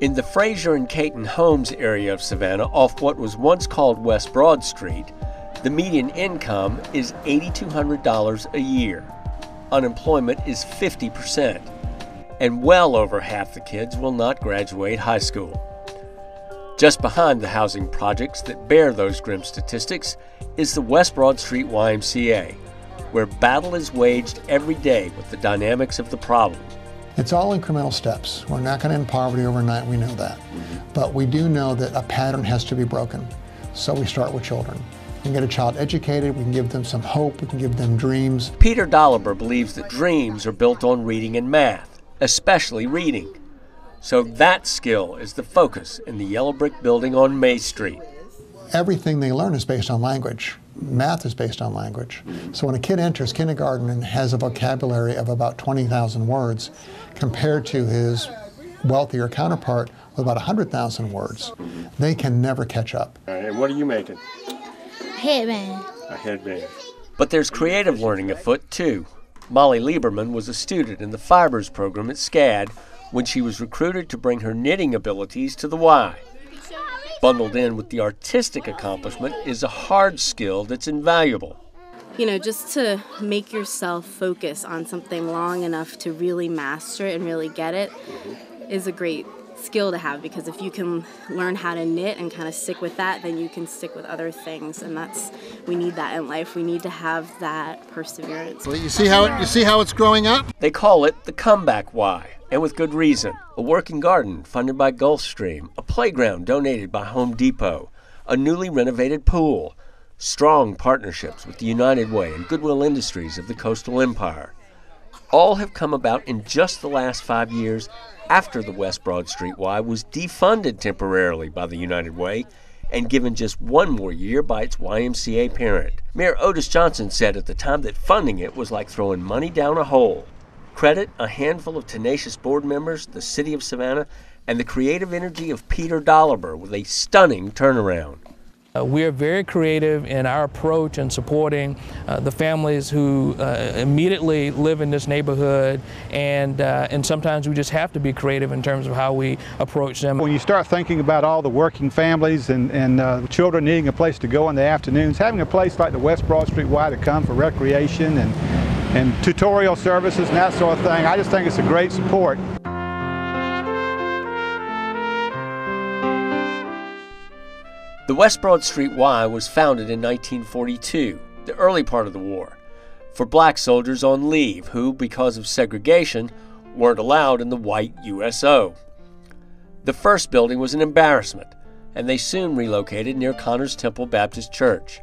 In the Fraser and Caton Homes area of Savannah, off what was once called West Broad Street, the median income is $8,200 a year. Unemployment is 50%, and well over half the kids will not graduate high school. Just behind the housing projects that bear those grim statistics is the West Broad Street YMCA, where battle is waged every day with the dynamics of the problem. It's all incremental steps. We're not going to end poverty overnight, we know that. But we do know that a pattern has to be broken. So we start with children. We can get a child educated, we can give them some hope, we can give them dreams. Peter Dolliber believes that dreams are built on reading and math, especially reading. So that skill is the focus in the yellow brick building on May Street. Everything they learn is based on language. Math is based on language. So when a kid enters kindergarten and has a vocabulary of about 20,000 words compared to his wealthier counterpart with about 100,000 words, they can never catch up. And what are you making? Headband. A headband. But there's creative learning afoot too. Molly Lieberman was a student in the Fibers program at SCAD when she was recruited to bring her knitting abilities to the Y. Bundled in with the artistic accomplishment is a hard skill that's invaluable. You know, just to make yourself focus on something long enough to really master it and really get it is a great skill to have, because if you can learn how to knit and kind of stick with that, then you can stick with other things, and we need that in life. We need to have that perseverance. Well, you see how it's growing up? They call it the comeback Y, and with good reason. A working garden funded by Gulfstream, a playground donated by Home Depot, a newly renovated pool, strong partnerships with the United Way and Goodwill Industries of the Coastal Empire. All have come about in just the last 5 years after the West Broad Street Y was defunded temporarily by the United Way and given just one more year by its YMCA parent. Mayor Otis Johnson said at the time that funding it was like throwing money down a hole. Credit a handful of tenacious board members, the city of Savannah, and the creative energy of Peter Dolliber with a stunning turnaround. We're very creative in our approach in supporting the families who immediately live in this neighborhood, and sometimes we just have to be creative in terms of how we approach them. When you start thinking about all the working families and children needing a place to go in the afternoons, having a place like the West Broad Street Y to come for recreation and tutorial services and that sort of thing, I just think it's a great support. The West Broad Street Y was founded in 1942, the early part of the war, for black soldiers on leave who, because of segregation, weren't allowed in the white USO. The first building was an embarrassment, and they soon relocated near Connors Temple Baptist Church.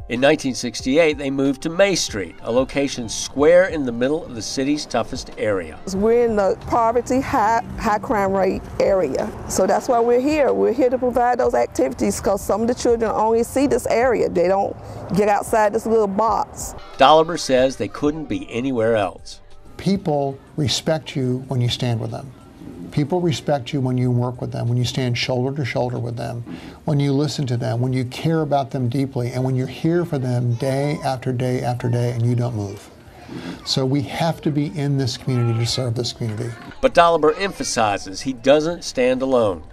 In 1968, they moved to May Street, a location square in the middle of the city's toughest area. We're in the poverty, high crime rate area. So that's why we're here. We're here to provide those activities because some of the children only see this area. They don't get outside this little box. Dolliber says they couldn't be anywhere else. People respect you when you stand with them. People respect you when you work with them, when you stand shoulder to shoulder with them, when you listen to them, when you care about them deeply, and when you're here for them day after day after day and you don't move. So we have to be in this community to serve this community. But Dolliber emphasizes he doesn't stand alone.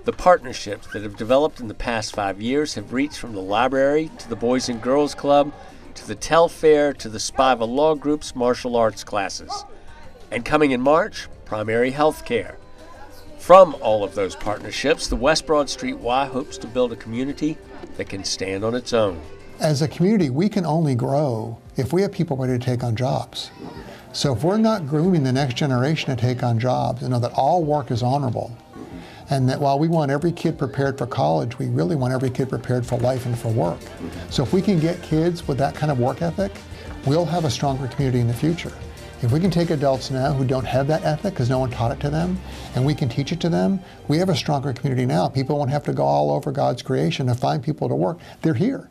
The partnerships that have developed in the past 5 years have reached from the library to the Boys and Girls Club to the Telfair to the Spiva Law Group's martial arts classes. And coming in March, primary health care. From all of those partnerships, the West Broad Street Y hopes to build a community that can stand on its own. As a community, we can only grow if we have people ready to take on jobs. So if we're not grooming the next generation to take on jobs and know that all work is honorable, and that while we want every kid prepared for college, we really want every kid prepared for life and for work. So if we can get kids with that kind of work ethic, we'll have a stronger community in the future. If we can take adults now who don't have that ethic because no one taught it to them, and we can teach it to them, we have a stronger community now. People won't have to go all over God's creation to find people to work. They're here.